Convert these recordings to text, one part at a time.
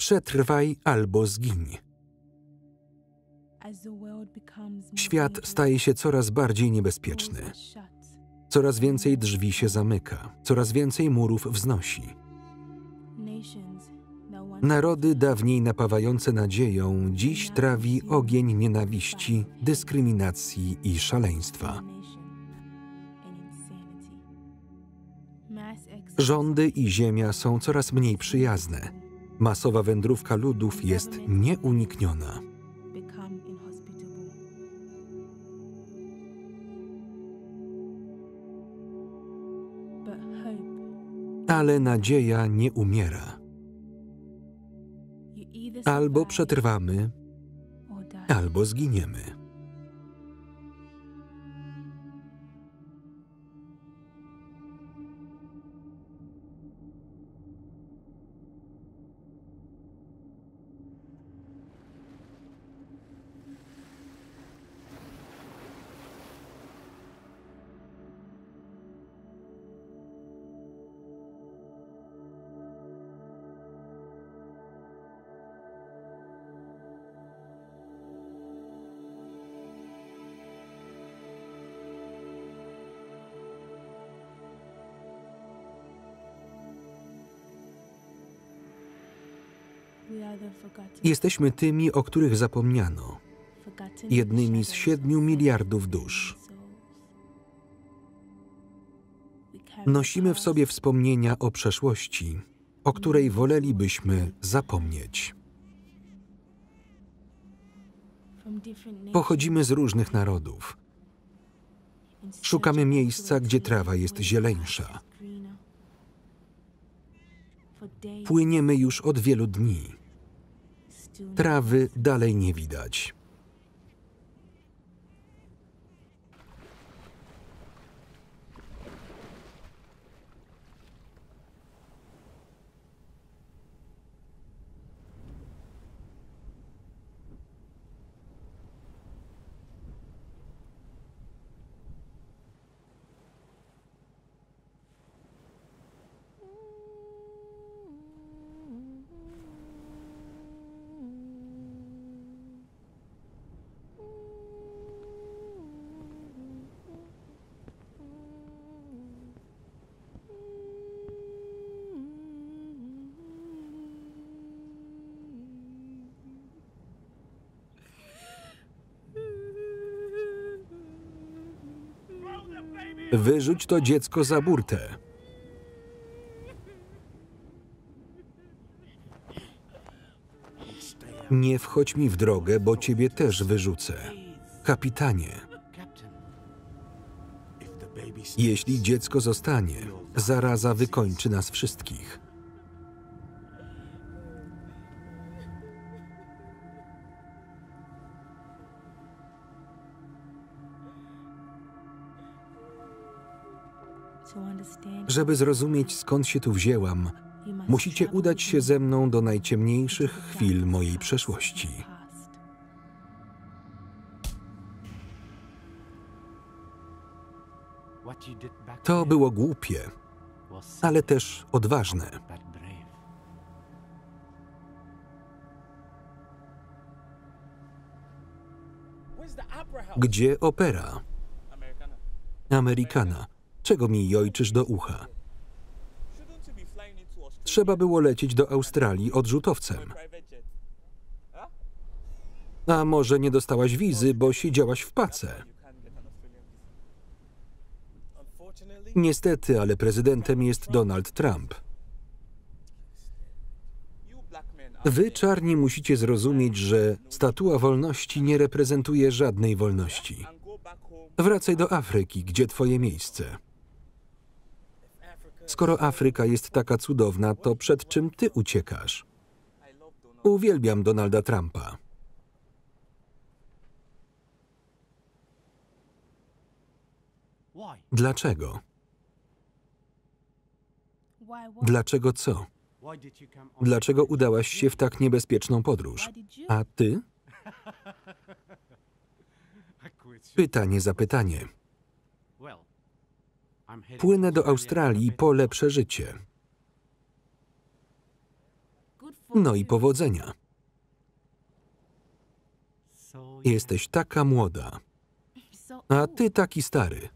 Przetrwaj albo zgiń. Świat staje się coraz bardziej niebezpieczny. Coraz więcej drzwi się zamyka, coraz więcej murów wznosi. Narody dawniej napawające nadzieją, dziś trawi ogień nienawiści, dyskryminacji i szaleństwa. Rządy i ziemia są coraz mniej przyjazne. Masowa wędrówka ludów jest nieunikniona. Ale nadzieja nie umiera. Albo przetrwamy, albo zginiemy. Jesteśmy tymi, o których zapomniano, jednymi z 7 miliardów dusz. Nosimy w sobie wspomnienia o przeszłości, o której wolelibyśmy zapomnieć. Pochodzimy z różnych narodów. Szukamy miejsca, gdzie trawa jest zieleńsza. Płyniemy już od wielu dni. Trawy dalej nie widać. Wyrzuć to dziecko za burtę. Nie wchodź mi w drogę, bo ciebie też wyrzucę. Kapitanie, jeśli dziecko zostanie, zaraza wykończy nas wszystkich. Żeby zrozumieć, skąd się tu wzięłam, musicie udać się ze mną do najciemniejszych chwil mojej przeszłości. To było głupie, ale też odważne. Gdzie opera? Amerykana. Czego mi jojczysz do ucha? Trzeba było lecieć do Australii odrzutowcem. A może nie dostałaś wizy, bo siedziałaś w pace? Niestety, ale prezydentem jest Donald Trump. Wy, czarni, musicie zrozumieć, że statua wolności nie reprezentuje żadnej wolności. Wracaj do Afryki, gdzie twoje miejsce. Skoro Afryka jest taka cudowna, to przed czym ty uciekasz? Uwielbiam Donalda Trumpa. Dlaczego? Dlaczego co? Dlaczego udałaś się w tak niebezpieczną podróż? A ty? Pytanie za pytanie. Płynę do Australii po lepsze życie. No i powodzenia. Jesteś taka młoda, a ty taki stary.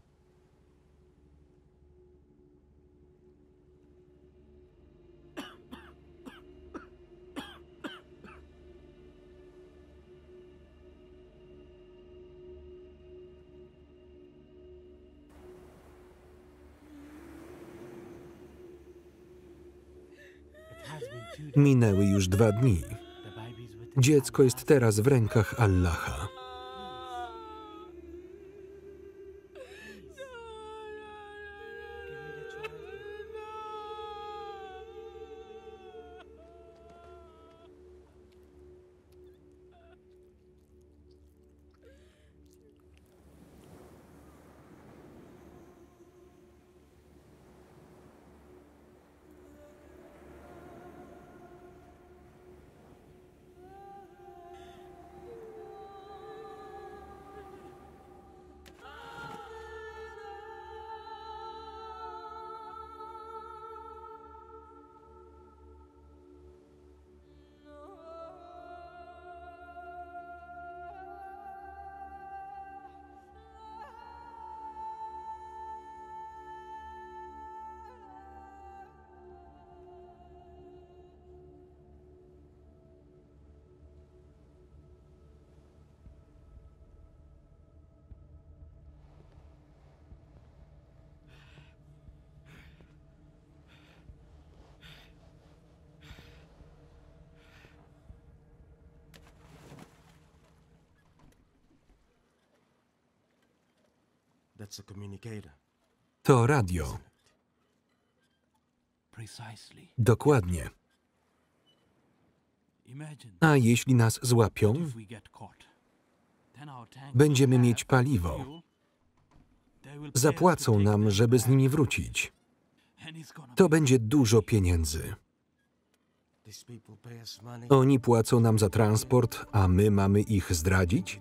Minęły już 2 dni. Dziecko jest teraz w rękach Allaha. To radio. Dokładnie. A jeśli nas złapią, będziemy mieć paliwo. Zapłacą nam, żeby z nimi wrócić. To będzie dużo pieniędzy. Oni płacą nam za transport, a my mamy ich zdradzić?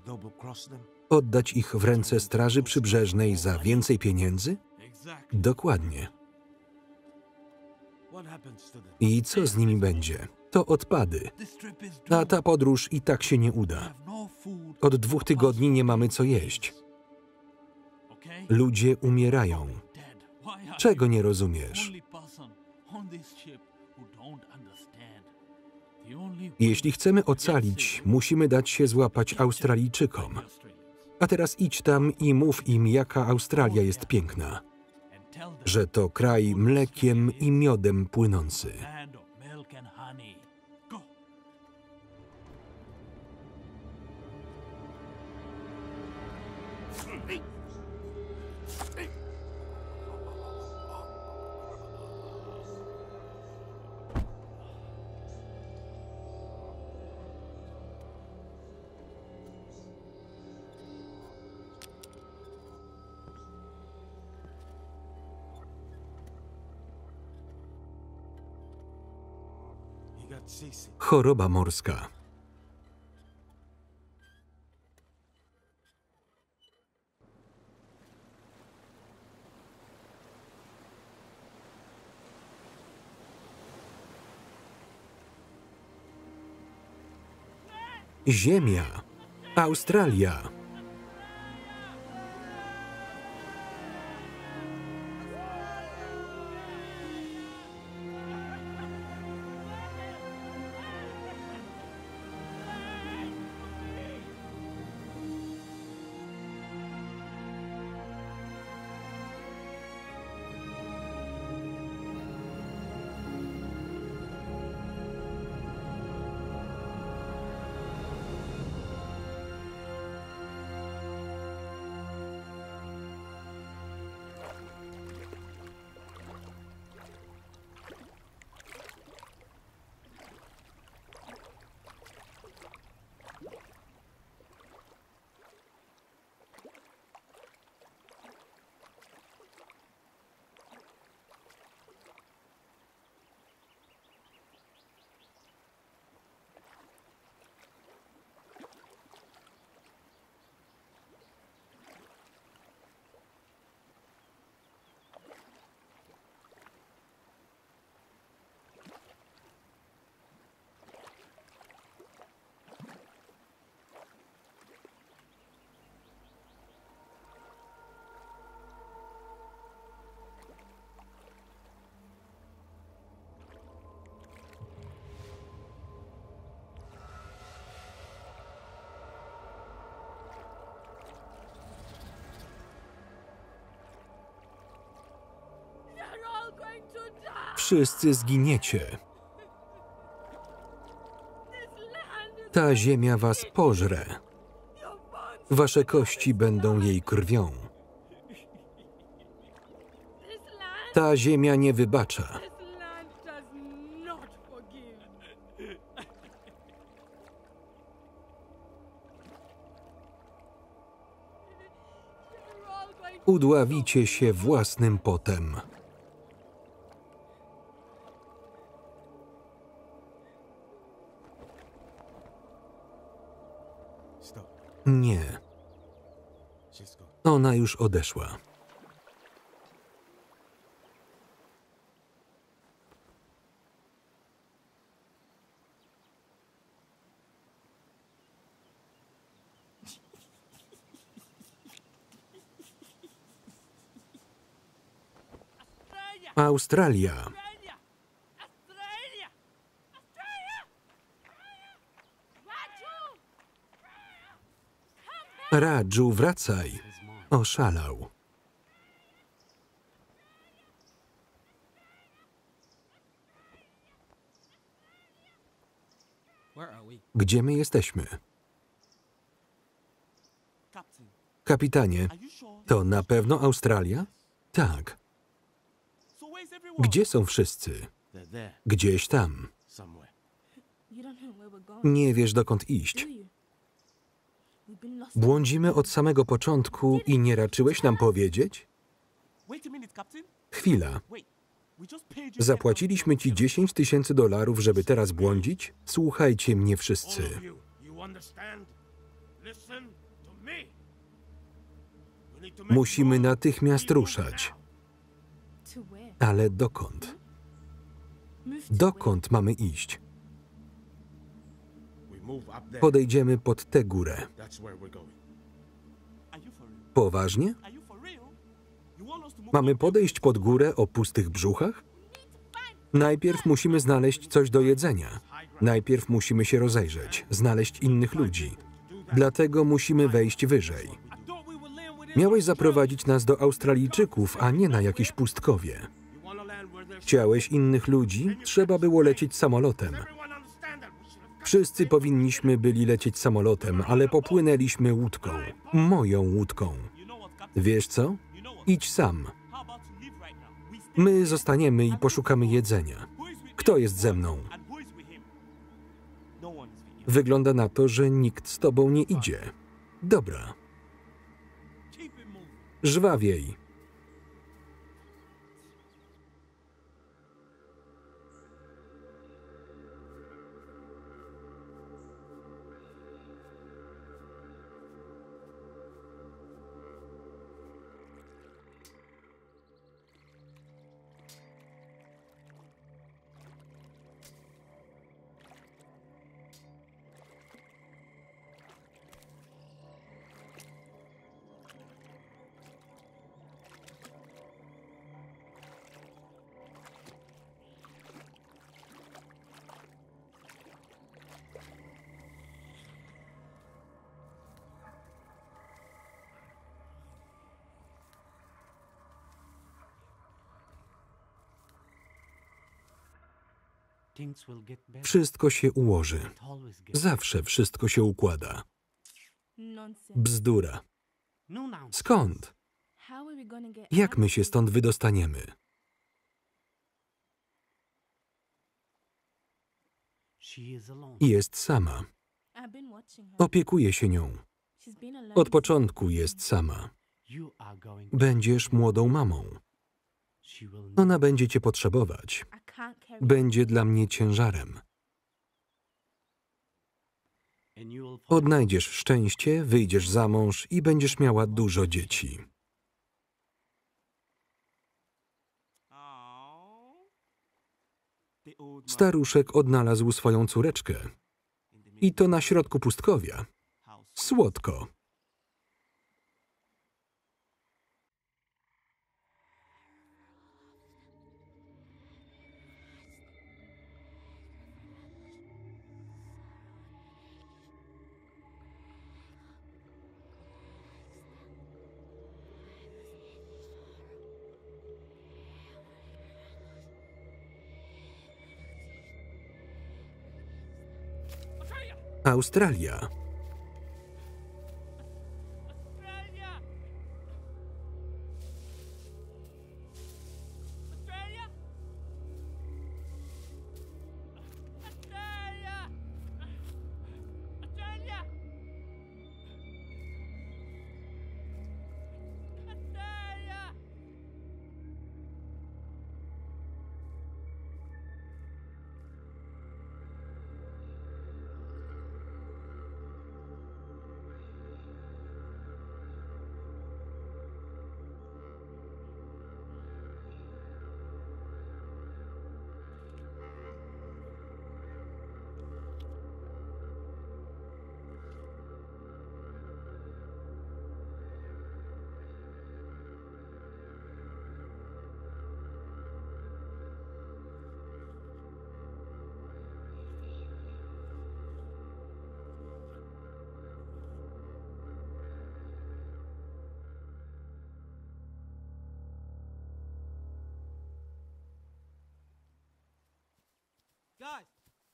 Oddać ich w ręce Straży Przybrzeżnej za więcej pieniędzy? Dokładnie. I co z nimi będzie? To odpady. A ta podróż i tak się nie uda. Od 2 tygodni nie mamy co jeść. Ludzie umierają. Czego nie rozumiesz? Jeśli chcemy ocalić, musimy dać się złapać Australijczykom. A teraz idź tam i mów im, jaka Australia jest piękna. Że to kraj mlekiem i miodem płynący. Choroba morska. Ziemia. Australia. Wszyscy zginiecie. Ta ziemia was pożre. Wasze kości będą jej krwią. Ta ziemia nie wybacza. Udławicie się własnym potem. Nie. Ona już odeszła. Australia. Radżu, wracaj. Oszalał. Gdzie my jesteśmy? Kapitanie, to na pewno Australia? Tak. Gdzie są wszyscy? Gdzieś tam. Nie wiesz, dokąd iść. Błądzimy od samego początku i nie raczyłeś nam powiedzieć? Chwila. Zapłaciliśmy ci $10,000, żeby teraz błądzić? Słuchajcie mnie wszyscy. Musimy natychmiast ruszać. Ale dokąd? Dokąd mamy iść? Podejdziemy pod tę górę. Poważnie? Mamy podejść pod górę o pustych brzuchach? Najpierw musimy znaleźć coś do jedzenia. Najpierw musimy się rozejrzeć, znaleźć innych ludzi. Dlatego musimy wejść wyżej. Miałeś zaprowadzić nas do Australijczyków, a nie na jakieś pustkowie. Chciałeś innych ludzi? Trzeba było lecieć samolotem. Wszyscy powinniśmy byli lecieć samolotem, ale popłynęliśmy łódką. Moją łódką. Wiesz co? Idź sam. My zostaniemy i poszukamy jedzenia. Kto jest ze mną? Wygląda na to, że nikt z tobą nie idzie. Dobra. Żwawiej. Wszystko się ułoży. Zawsze wszystko się układa. Bzdura. Skąd? Jak my się stąd wydostaniemy? Jest sama. Opiekuję się nią. Od początku jest sama. Będziesz młodą mamą. Ona będzie cię potrzebować. Będzie dla mnie ciężarem. Odnajdziesz szczęście, wyjdziesz za mąż i będziesz miała dużo dzieci. Staruszek odnalazł swoją córeczkę. I to na środku pustkowia. Słodko. Australia.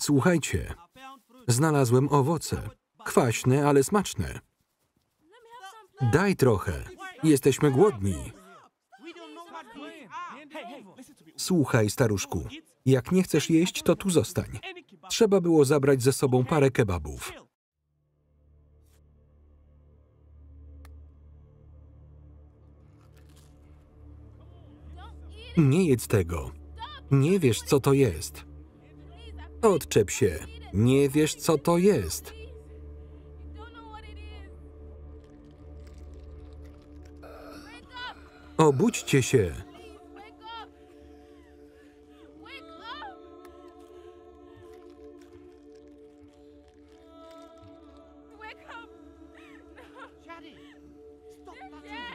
Słuchajcie, znalazłem owoce. Kwaśne, ale smaczne. Daj trochę. Jesteśmy głodni. Słuchaj, staruszku. Jak nie chcesz jeść, to tu zostań. Trzeba było zabrać ze sobą parę kebabów. Nie jedz tego. Nie wiesz, co to jest. Odczep się. Nie wiesz, co to jest. Obudźcie się.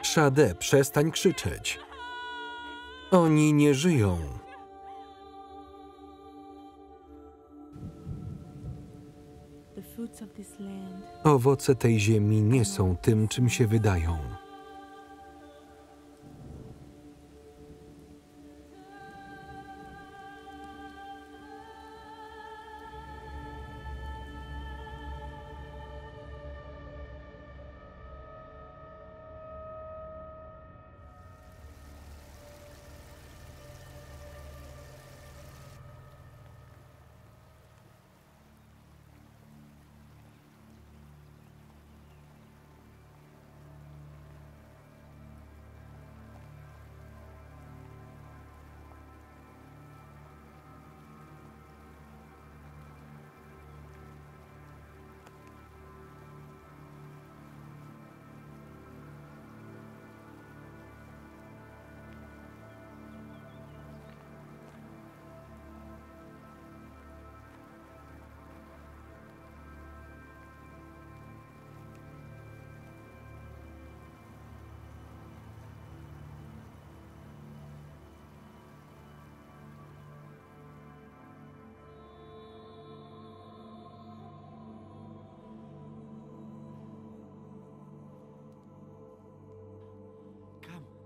Shade, przestań krzyczeć. Oni nie żyją. Owoce tej ziemi nie są tym, czym się wydają.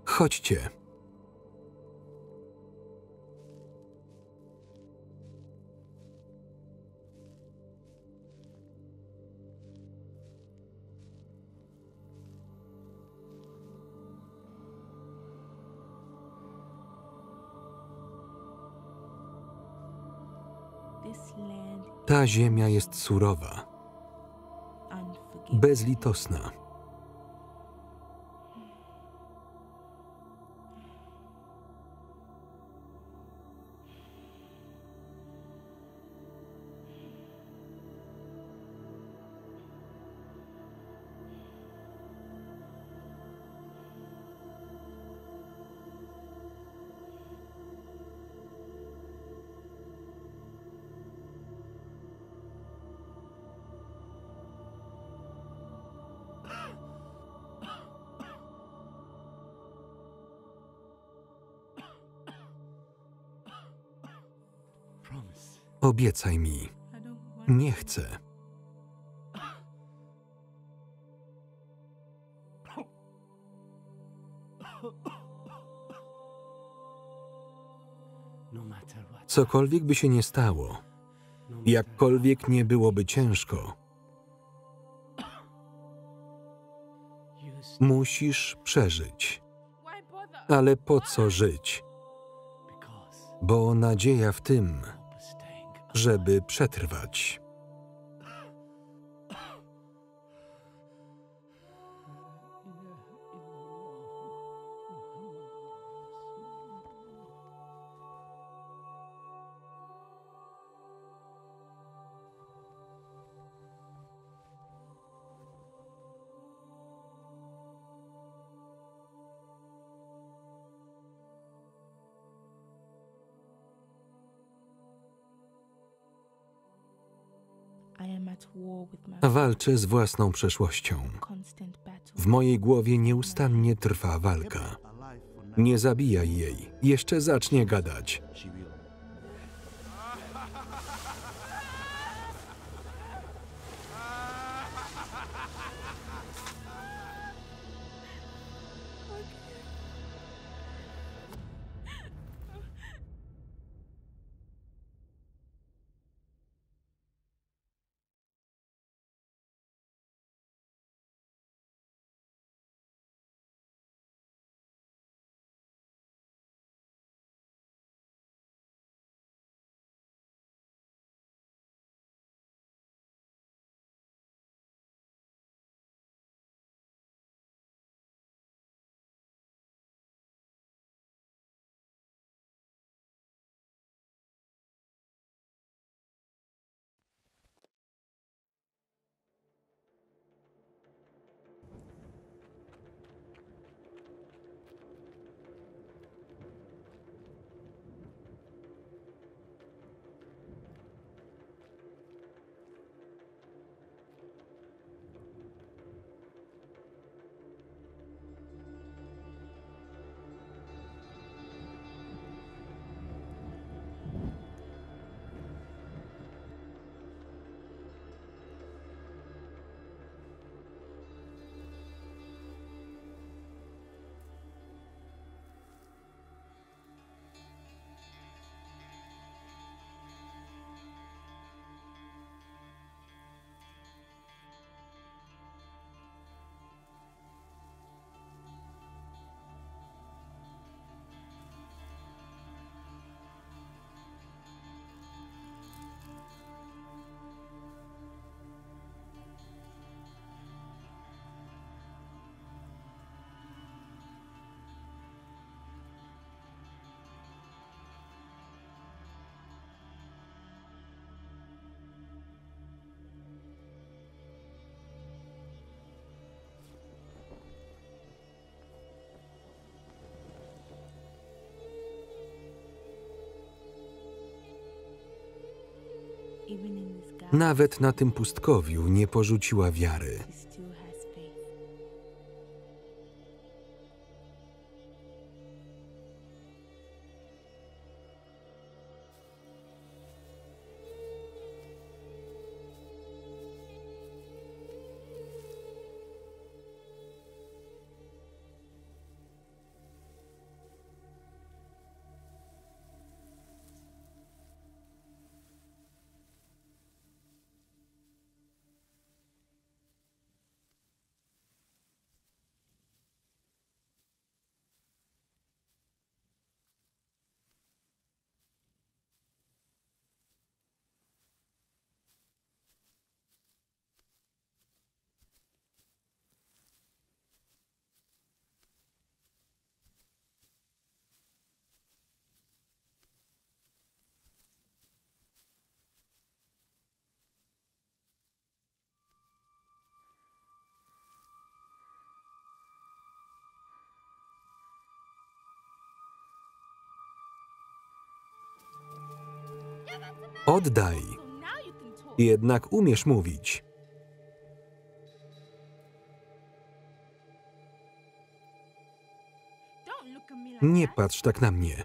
Chodźcie. Ta ziemia jest surowa, bezlitosna. Obiecaj mi. Nie chcę. Cokolwiek by się nie stało, jakkolwiek nie byłoby ciężko, Musisz przeżyć. Ale po co żyć? Bo nadzieja w tym, żeby przetrwać. Walczę z własną przeszłością. W mojej głowie nieustannie trwa walka. Nie zabijaj jej, jeszcze zacznie gadać. Nawet na tym pustkowiu nie porzuciła wiary. Oddaj. Jednak umiesz mówić. Nie patrz tak na mnie.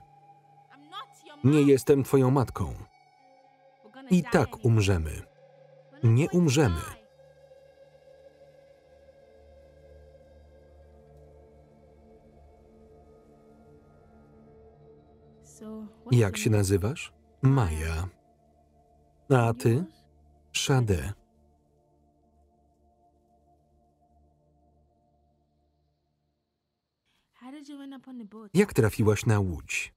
Nie jestem twoją matką. I tak umrzemy. Nie umrzemy. Jak się nazywasz? Maja. A ty? Shade. Jak trafiłaś na Łódź?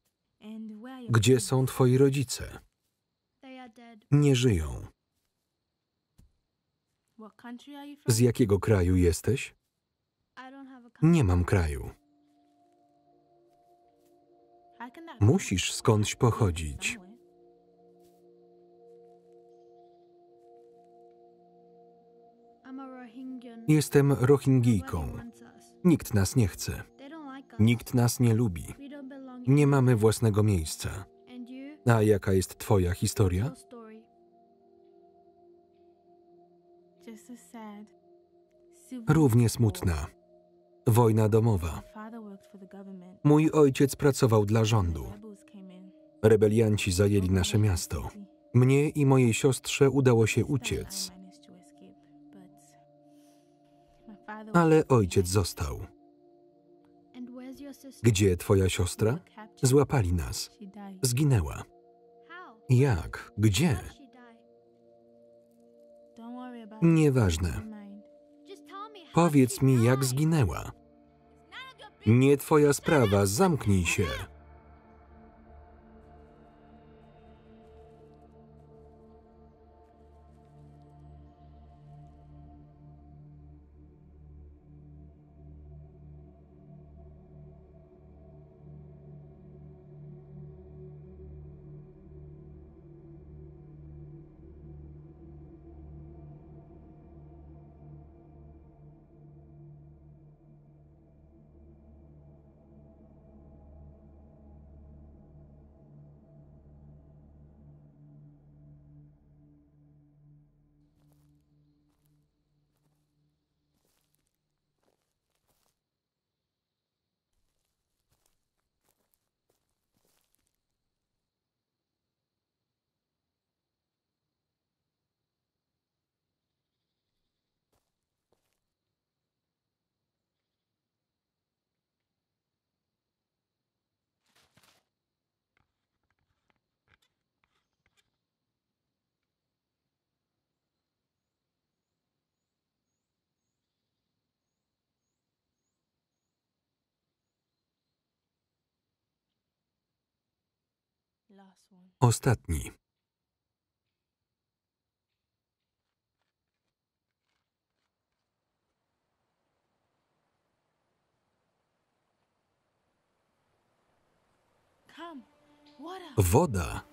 Gdzie są twoi rodzice? Nie żyją. Z jakiego kraju jesteś? Nie mam kraju. Musisz skądś pochodzić. Jestem Rohingijką. Nikt nas nie chce. Nikt nas nie lubi. Nie mamy własnego miejsca. A jaka jest twoja historia? Równie smutna. Wojna domowa. Mój ojciec pracował dla rządu. Rebelianci zajęli nasze miasto. Mnie i mojej siostrze udało się uciec. Ale ojciec został. Gdzie twoja siostra? Złapali nas. Zginęła. Jak? Gdzie? Nieważne. Powiedz mi, jak zginęła. Nie twoja sprawa, zamknij się. Ostatni. Woda.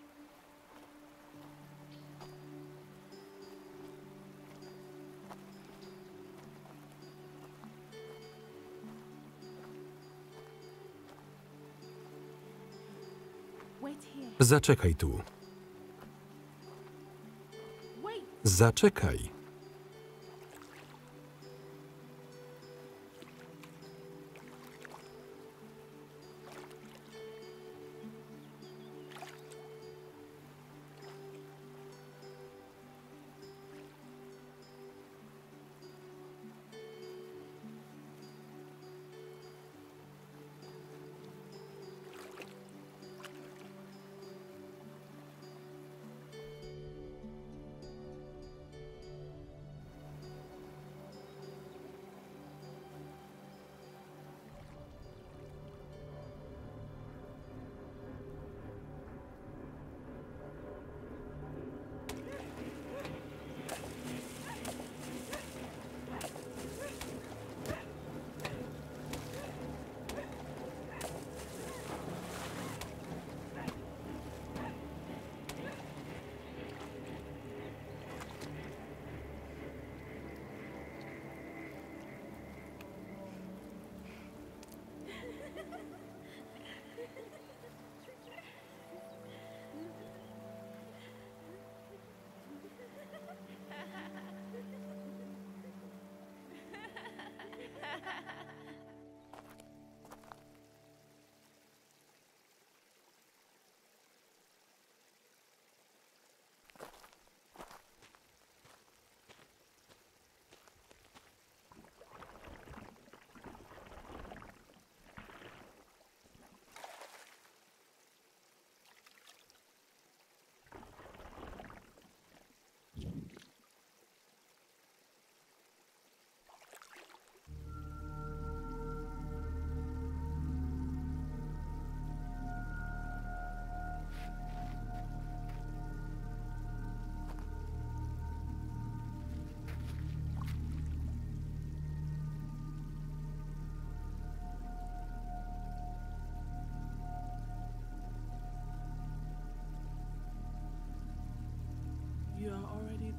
Zaczekaj tu. Zaczekaj.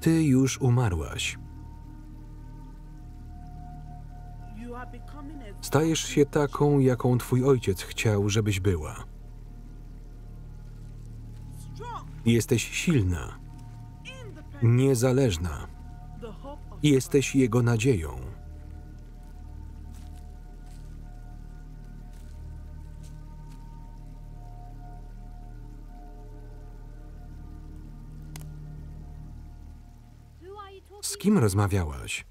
Ty już umarłaś. Stajesz się taką, jaką twój ojciec chciał, żebyś była. Jesteś silna, niezależna. Jesteś jego nadzieją. Z kim rozmawiałaś?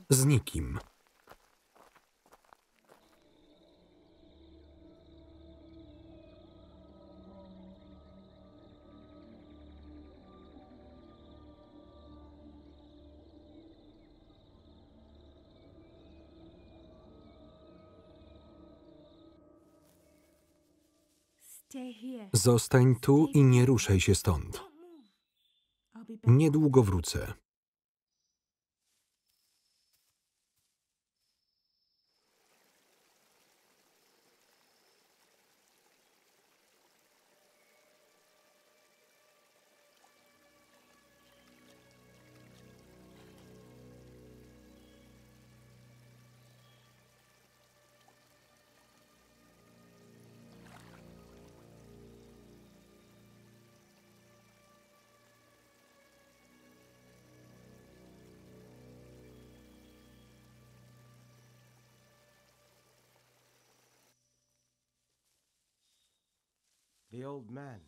Z nikim. Zostań tu i nie ruszaj się stąd. Niedługo wrócę.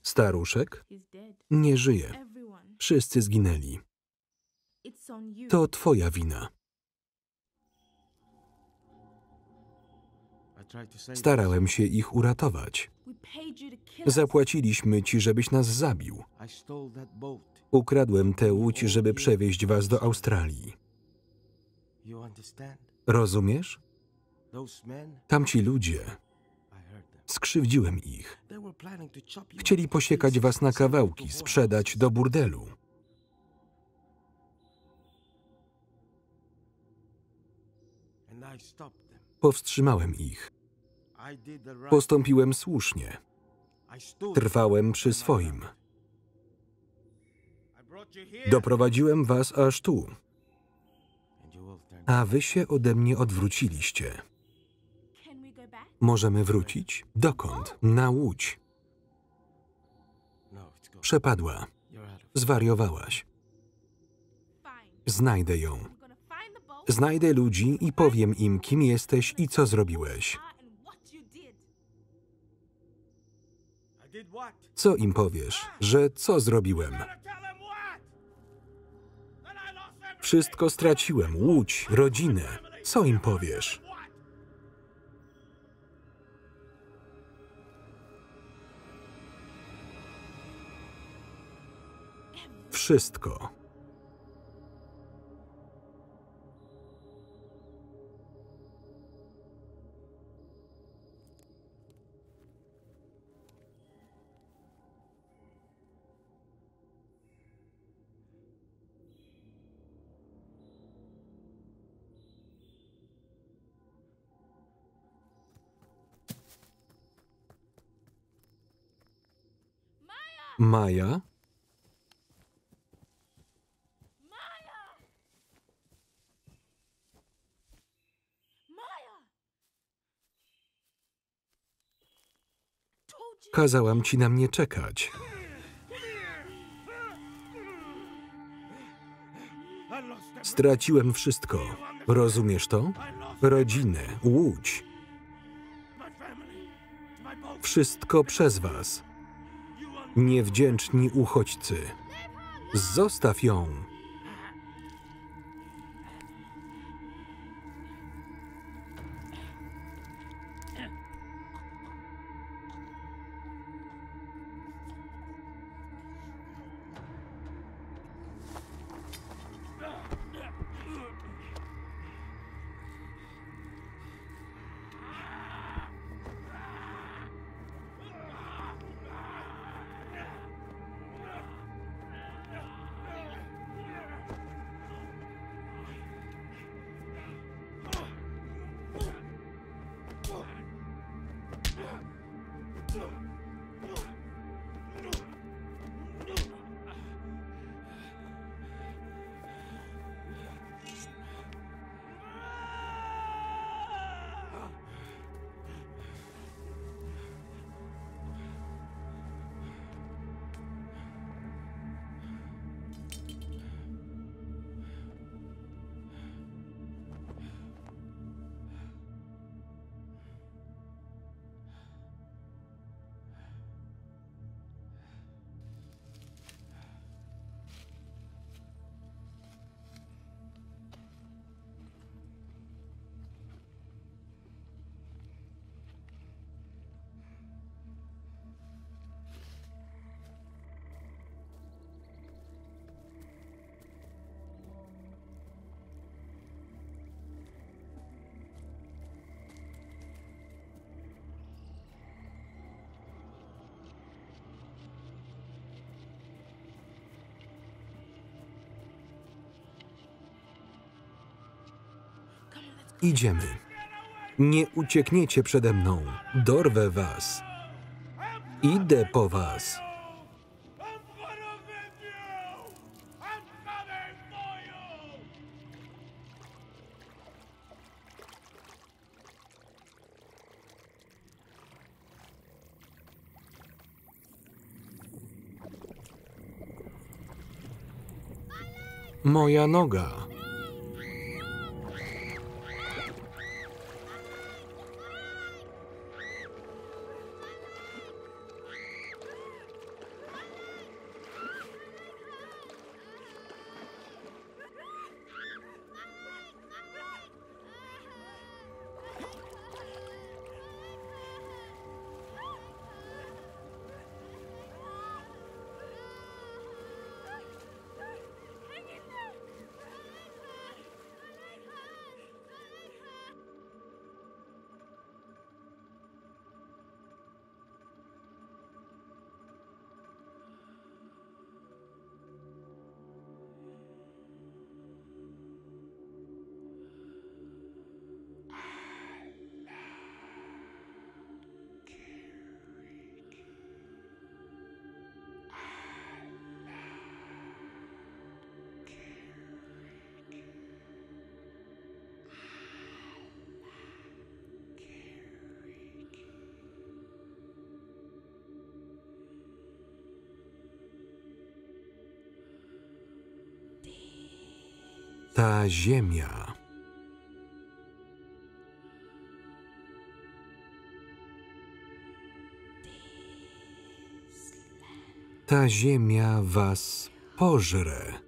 Staruszek nie żyje. Wszyscy zginęli. To twoja wina. Starałem się ich uratować. Zapłaciliśmy ci, żebyś nas zabił. Ukradłem tę łódź, żeby przewieźć was do Australii. Rozumiesz? Tamci ludzie... Skrzywdziłem ich. Chcieli posiekać was na kawałki, sprzedać do burdelu. Powstrzymałem ich. Postąpiłem słusznie. Trwałem przy swoim. Doprowadziłem was aż tu. A wy się ode mnie odwróciliście. Możemy wrócić? Dokąd? Na łódź. Przepadła. Zwariowałaś. Znajdę ją. Znajdę ludzi i powiem im, kim jesteś i co zrobiłeś. Co im powiesz? Że co zrobiłem? Wszystko straciłem. Łódź, rodzinę. Co im powiesz? Wszystko. Maja? Kazałam ci na mnie czekać. Straciłem wszystko. Rozumiesz to? Rodzinę, łódź. Wszystko przez was. Niewdzięczni uchodźcy. Zostaw ją. Idziemy. Nie uciekniecie przede mną. Dorwę was. Idę po was. Moja noga. Ta ziemia. Ta ziemia was pożre.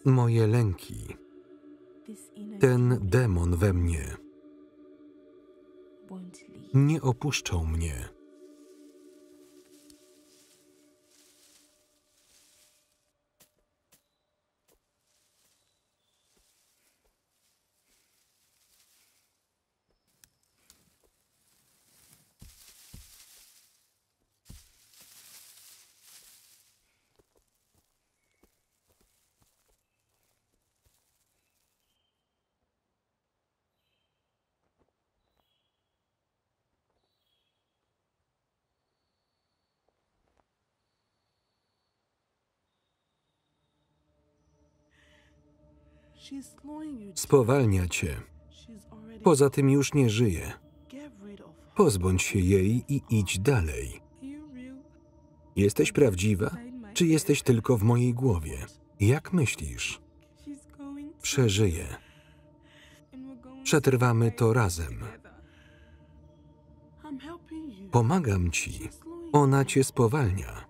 Moje lęki. Ten demon we mnie. Nie opuszczą mnie. Spowalnia cię. Poza tym już nie żyje. Pozbądź się jej i idź dalej. Jesteś prawdziwa, czy jesteś tylko w mojej głowie? Jak myślisz? Przeżyję. Przetrwamy to razem. Pomagam ci. Ona cię spowalnia.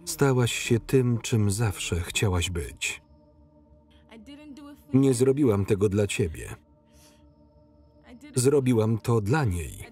Stałaś się tym, czym zawsze chciałaś być. Nie zrobiłam tego dla ciebie. Zrobiłam to dla niej.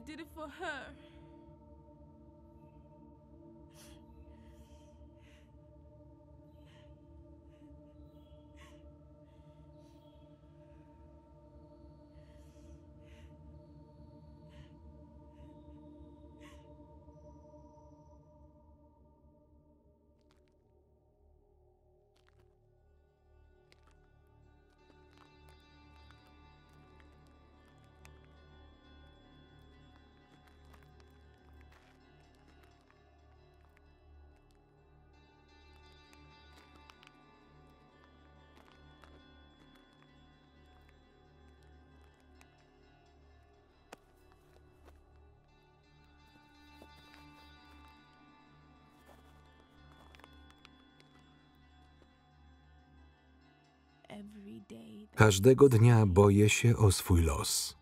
Każdego dnia boję się o swój los.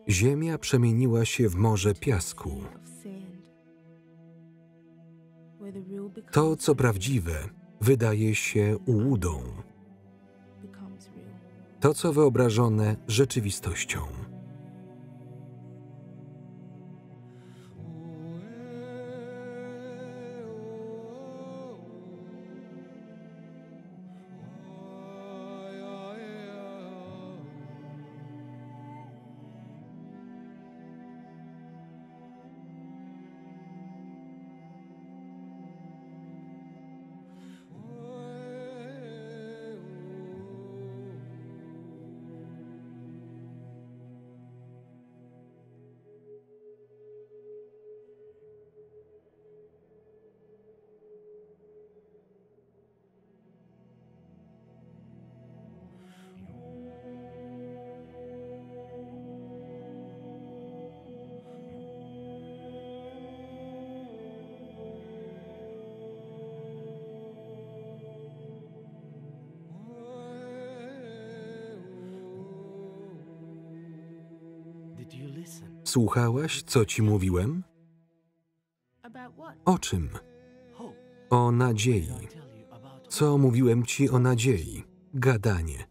Ziemia przemieniła się w morze piasku. To, co prawdziwe, wydaje się ułudą. To, co wyobrażone, rzeczywistością. Słuchałaś, co ci mówiłem? O czym? O nadziei. Co mówiłem ci o nadziei? Gadanie.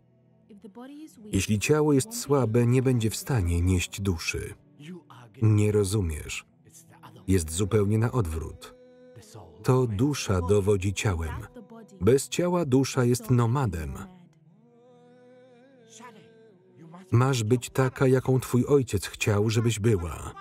Jeśli ciało jest słabe, nie będzie w stanie nieść duszy. Nie rozumiesz. Jest zupełnie na odwrót. To dusza dowodzi ciałem. Bez ciała dusza jest nomadem. Masz być taka, jaką twój ojciec chciał, żebyś była.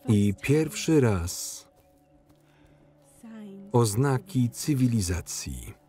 I pierwszy raz oznaki cywilizacji.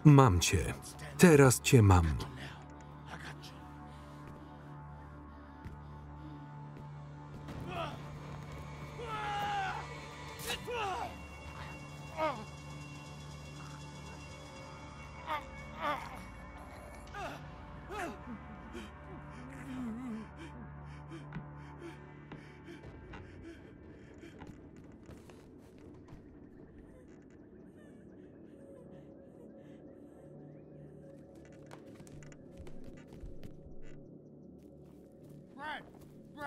Mam cię. Teraz cię mam.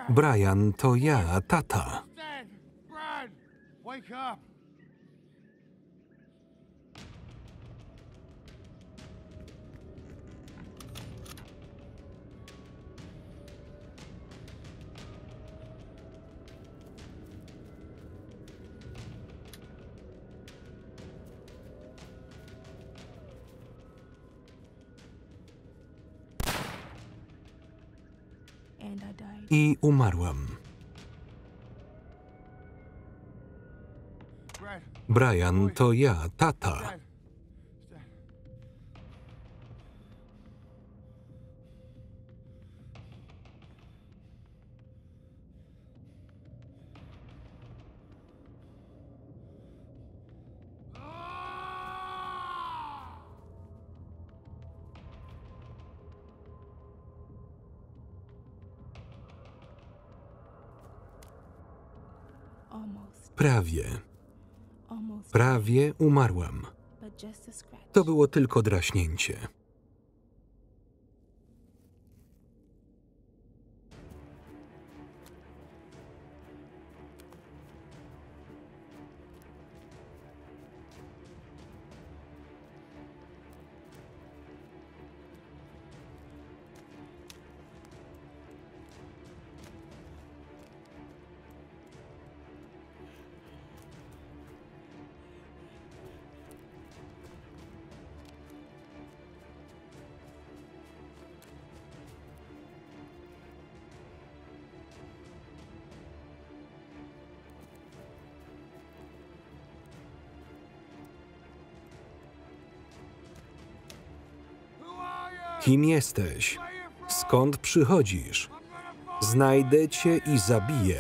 Brian, to ja, tata. I umarłam. Brian, to ja, tata. Prawie umarłam. To było tylko draśnięcie. Kim jesteś? Skąd przychodzisz? Znajdę cię i zabiję.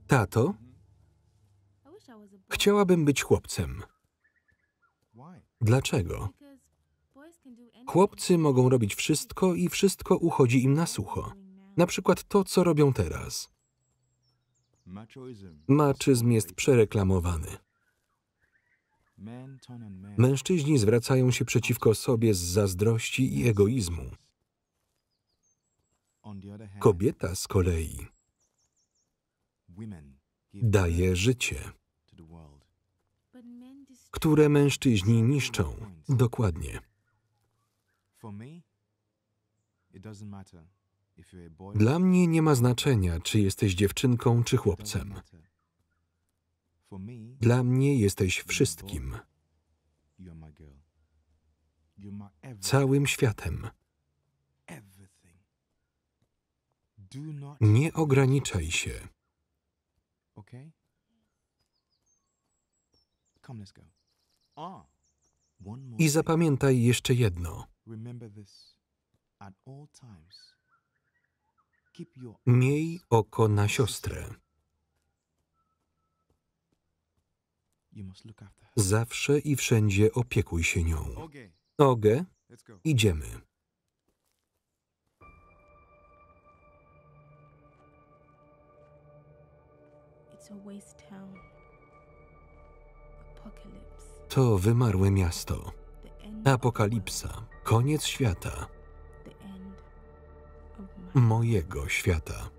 Tato, chciałabym być chłopcem. Dlaczego? Chłopcy mogą robić wszystko i wszystko uchodzi im na sucho. Na przykład to, co robią teraz. Maczyzm jest przereklamowany. Mężczyźni zwracają się przeciwko sobie z zazdrości i egoizmu. Kobieta z kolei daje życie, które mężczyźni niszczą. Dokładnie. Dla mnie nie ma znaczenia, czy jesteś dziewczynką, czy chłopcem. Dla mnie jesteś wszystkim. Całym światem. Nie ograniczaj się. I zapamiętaj jeszcze jedno. Miej oko na siostrę. Zawsze i wszędzie opiekuj się nią. Oge, idziemy. To wymarłe miasto. Apokalipsa. Koniec świata. Mojego świata.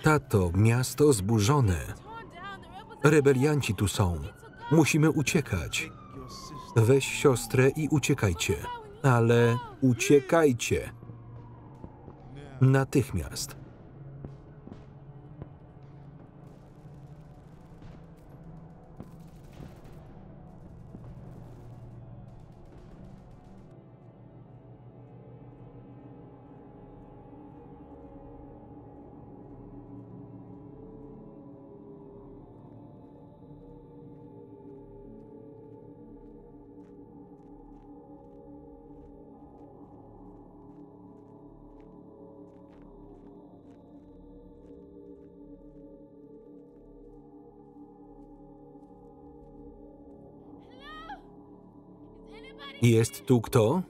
Tato, miasto zburzone. Rebelianci tu są. Musimy uciekać. Weź siostrę i uciekajcie. Ale uciekajcie. Natychmiast. Jest tu kto?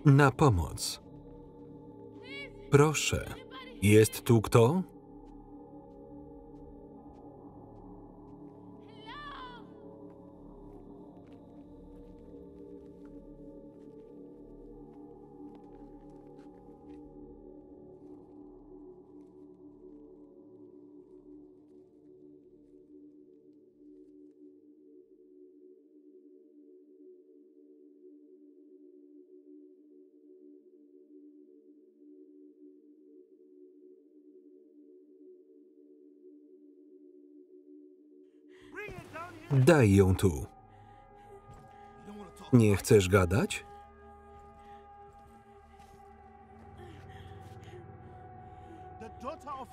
Na pomoc. Proszę. Jest tu kto? Daj ją tu. Nie chcesz gadać?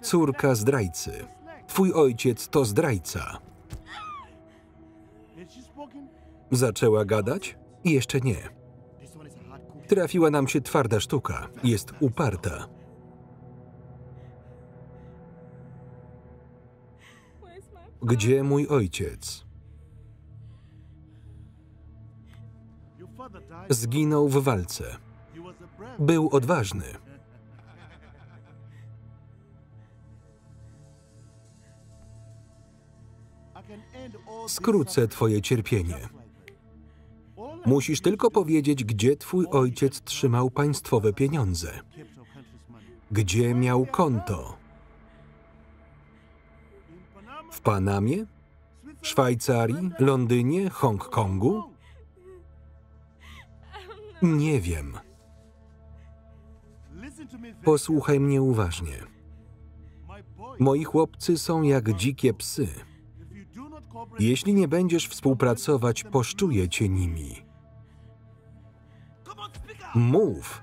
Córka zdrajcy. Twój ojciec to zdrajca. Zaczęła gadać? Jeszcze nie. Trafiła nam się twarda sztuka. Jest uparta. Gdzie mój ojciec? Zginął w walce. Był odważny. Skrócę twoje cierpienie. Musisz tylko powiedzieć, gdzie twój ojciec trzymał państwowe pieniądze. Gdzie miał konto? W Panamie? Szwajcarii? Londynie? Hongkongu? Nie wiem. Posłuchaj mnie uważnie. Moi chłopcy są jak dzikie psy. Jeśli nie będziesz współpracować, poszczuję cię nimi. Mów!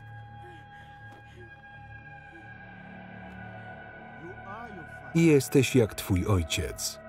Jesteś jak twój ojciec.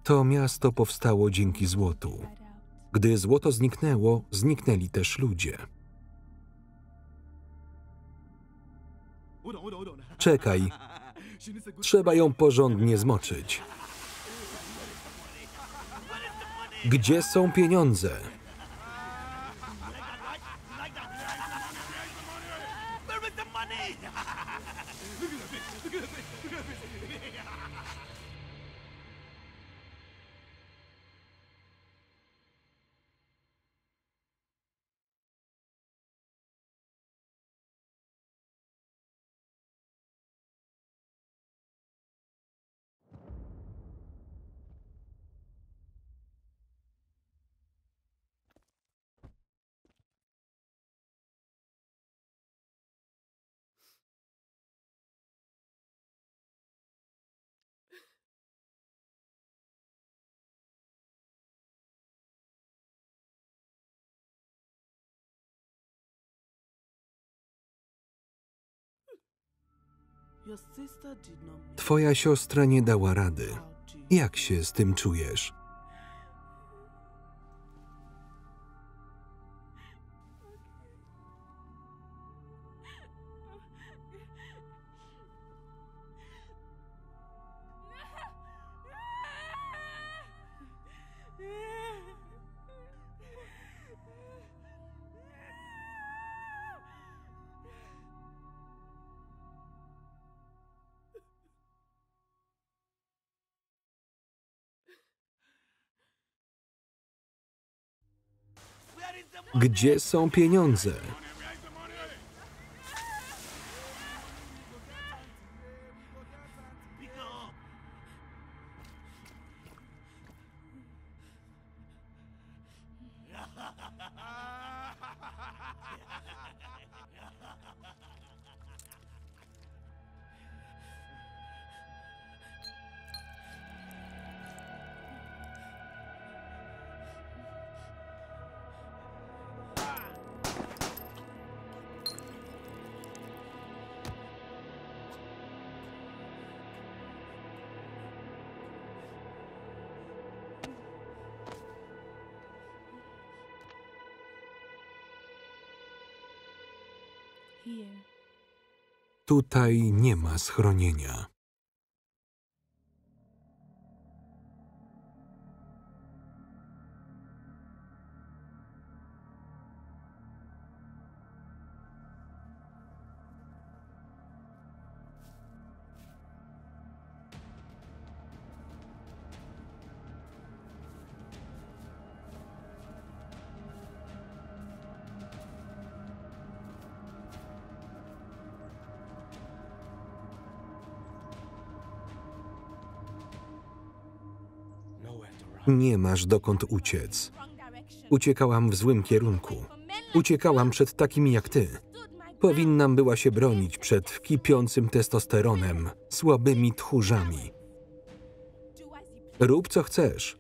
To miasto powstało dzięki złotu. Gdy złoto zniknęło, zniknęli też ludzie. Czekaj. Trzeba ją porządnie zmoczyć. Gdzie są pieniądze? Twoja siostra nie dała rady. Jak się z tym czujesz? Gdzie są pieniądze? Here. Tutaj nie ma schronienia. Nie masz dokąd uciec. Uciekałam w złym kierunku. Uciekałam przed takimi jak ty. Powinnam była się bronić przed kipiącym testosteronem, słabymi tchórzami. Rób co chcesz,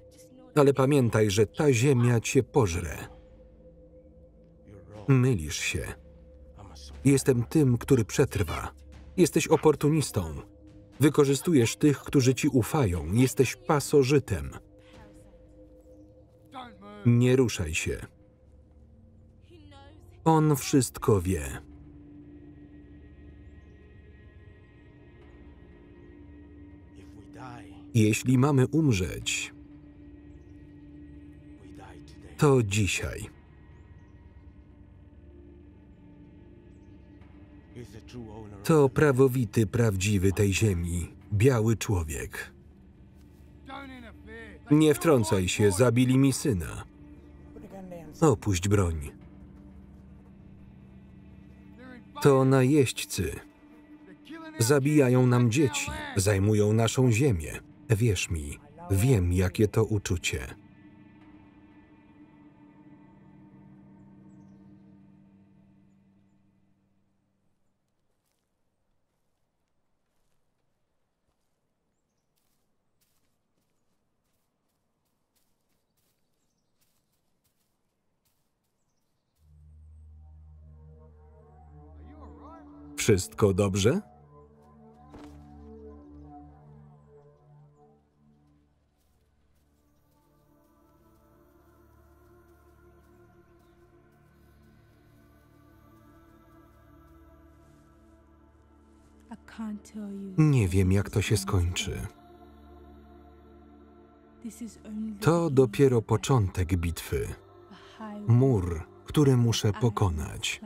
ale pamiętaj, że ta ziemia cię pożre. Mylisz się. Jestem tym, który przetrwa. Jesteś oportunistą. Wykorzystujesz tych, którzy ci ufają. Jesteś pasożytem. Nie ruszaj się. On wszystko wie. Jeśli mamy umrzeć, to dzisiaj. To prawowity, prawdziwy tej ziemi, biały człowiek. Nie wtrącaj się, zabili mi syna. Opuść broń. To najeźdźcy. Zabijają nam dzieci, zajmują naszą ziemię. Wierz mi, wiem, jakie to uczucie. Wszystko dobrze? Nie wiem, jak to się skończy. To dopiero początek bitwy. Mur, który muszę pokonać.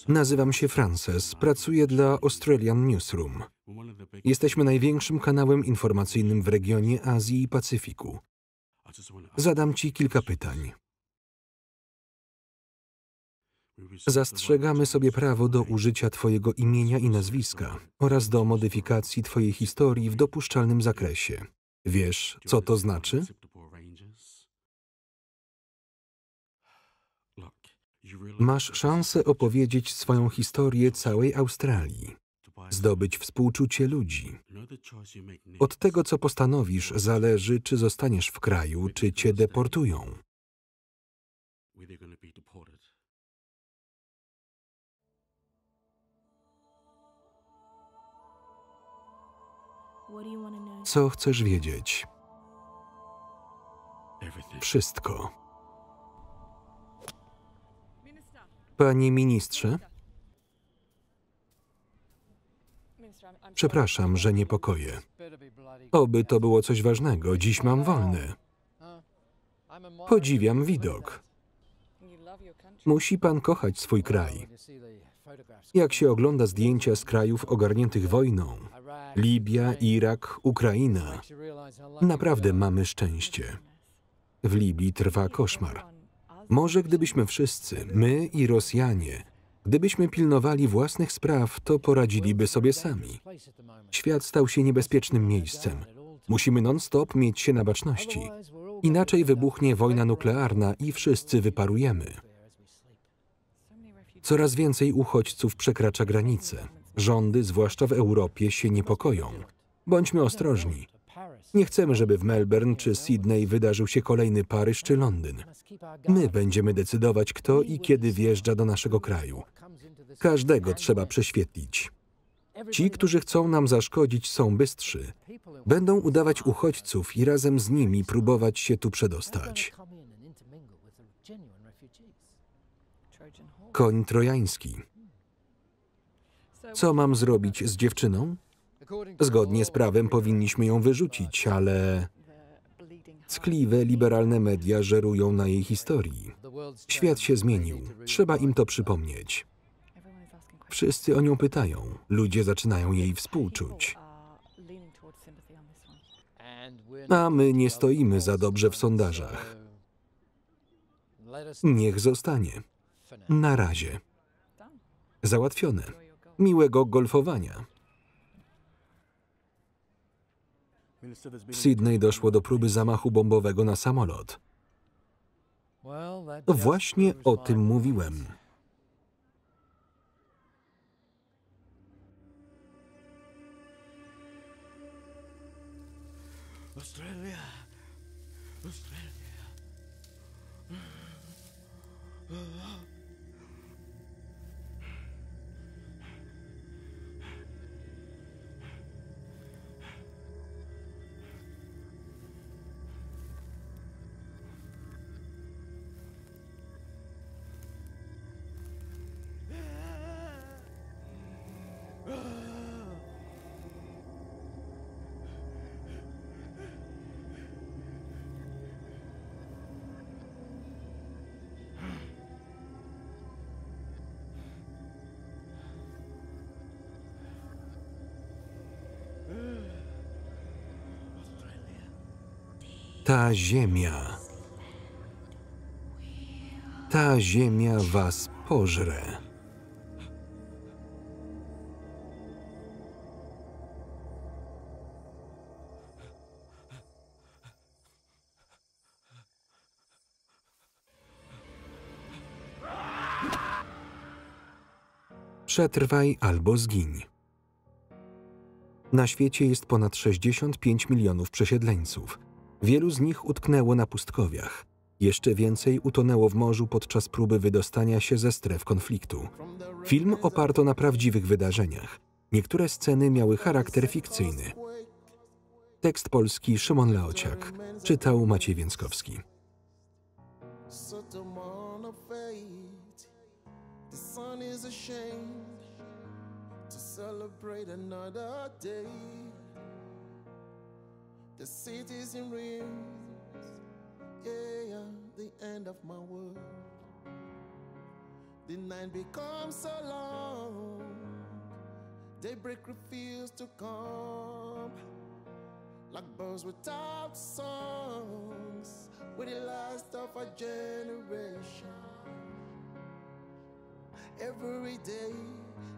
Nazywam się Frances, pracuję dla Australian Newsroom. Jesteśmy największym kanałem informacyjnym w regionie Azji i Pacyfiku. Zadam ci kilka pytań. Zastrzegamy sobie prawo do użycia twojego imienia i nazwiska oraz do modyfikacji twojej historii w dopuszczalnym zakresie. Wiesz, co to znaczy? Masz szansę opowiedzieć swoją historię całej Australii, zdobyć współczucie ludzi. Od tego, co postanowisz, zależy, czy zostaniesz w kraju, czy cię deportują. Co chcesz wiedzieć? Wszystko. Panie ministrze? Przepraszam, że niepokoję. Oby to było coś ważnego. Dziś mam wolny. Podziwiam widok. Musi pan kochać swój kraj. Jak się ogląda zdjęcia z krajów ogarniętych wojną, Libia, Irak, Ukraina, naprawdę mamy szczęście. W Libii trwa koszmar. Może gdybyśmy wszyscy, my i Rosjanie, gdybyśmy pilnowali własnych spraw, to poradziliby sobie sami. Świat stał się niebezpiecznym miejscem. Musimy non-stop mieć się na baczności. Inaczej wybuchnie wojna nuklearna i wszyscy wyparujemy. Coraz więcej uchodźców przekracza granice. Rządy, zwłaszcza w Europie, się niepokoją. Bądźmy ostrożni. Nie chcemy, żeby w Melbourne czy Sydney wydarzył się kolejny Paryż czy Londyn. My będziemy decydować, kto i kiedy wjeżdża do naszego kraju. Każdego trzeba prześwietlić. Ci, którzy chcą nam zaszkodzić, są bystrzy. Będą udawać uchodźców i razem z nimi próbować się tu przedostać. Koń trojański. Co mam zrobić z dziewczyną? Zgodnie z prawem powinniśmy ją wyrzucić, ale ckliwe, liberalne media żerują na jej historii. Świat się zmienił. Trzeba im to przypomnieć. Wszyscy o nią pytają. Ludzie zaczynają jej współczuć. A my nie stoimy za dobrze w sondażach. Niech zostanie. Na razie. Załatwione. Miłego golfowania. W Sydney doszło do próby zamachu bombowego na samolot. Właśnie o tym mówiłem. Australia. Australia. Ta ziemia was pożre. Przetrwaj albo zgiń. Na świecie jest ponad 65 milionów przesiedleńców. Wielu z nich utknęło na pustkowiach. Jeszcze więcej utonęło w morzu podczas próby wydostania się ze stref konfliktu. Film oparto na prawdziwych wydarzeniach. Niektóre sceny miały charakter fikcyjny. Tekst polski Szymon Leociak. Czytał Maciej Więckowski. The city's in ruins, yeah, the end of my world. The night becomes so long, daybreak refused to come. Like birds without songs, we're the last of a generation. Every day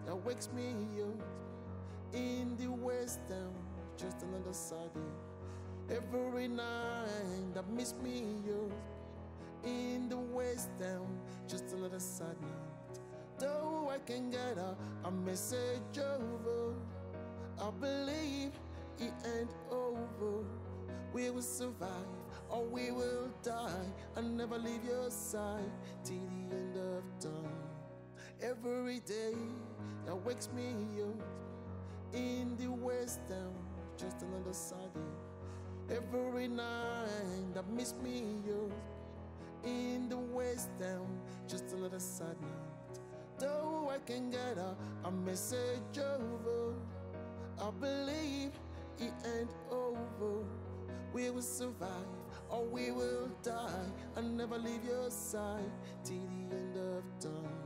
that wakes me up in the west town, just another Saturday. Every night that miss me up in the west town, just another sad night. Though I can get a message over, I believe it ain't over. We will survive or we will die. I'll never leave your side till the end of time. Every day that wakes me up in the west town, just another Saturday. Every night that miss me up in the west town, just another sad night. Though I can get a message over, I believe it ain't over. We will survive or we will die. I'll never leave your side till the end of time.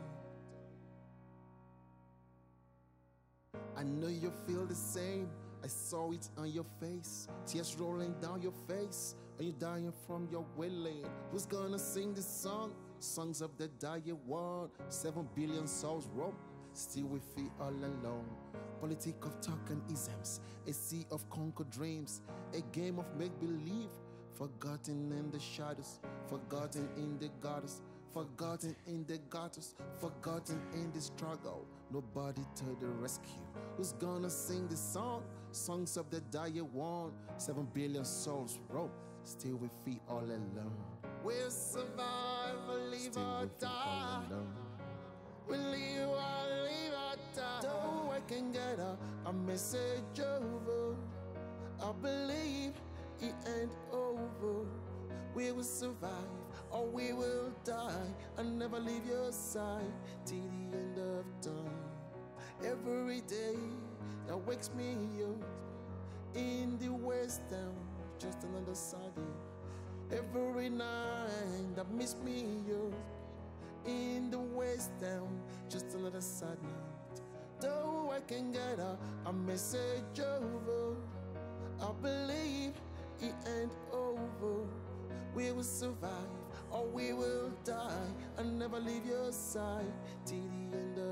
I know you feel the same. I saw it on your face, tears rolling down your face, and you're dying from your wailing. Who's gonna sing this song? Songs of the dying world, 7 billion souls roam. still we feel all alone. Politic of talk and isms, a sea of conquered dreams, a game of make-believe, forgotten in the shadows, forgotten in the gutters, forgotten in the gutters, forgotten in the struggle. Nobody to the rescue. Who's gonna sing the song? Songs of the dire one. 7 billion souls roam, still we feel all alone. We'll survive or live or die. We live or die. Though I can get a message over, I believe it ain't over. We will survive or we will die and never leave your side till the end of time. Every day that wakes me up in the West End, just another Sunday. Every night that miss me up in the West End, just another sad night. Though I can get a message over, I believe it ain't over. We will survive or we will die and never leave your side till the end of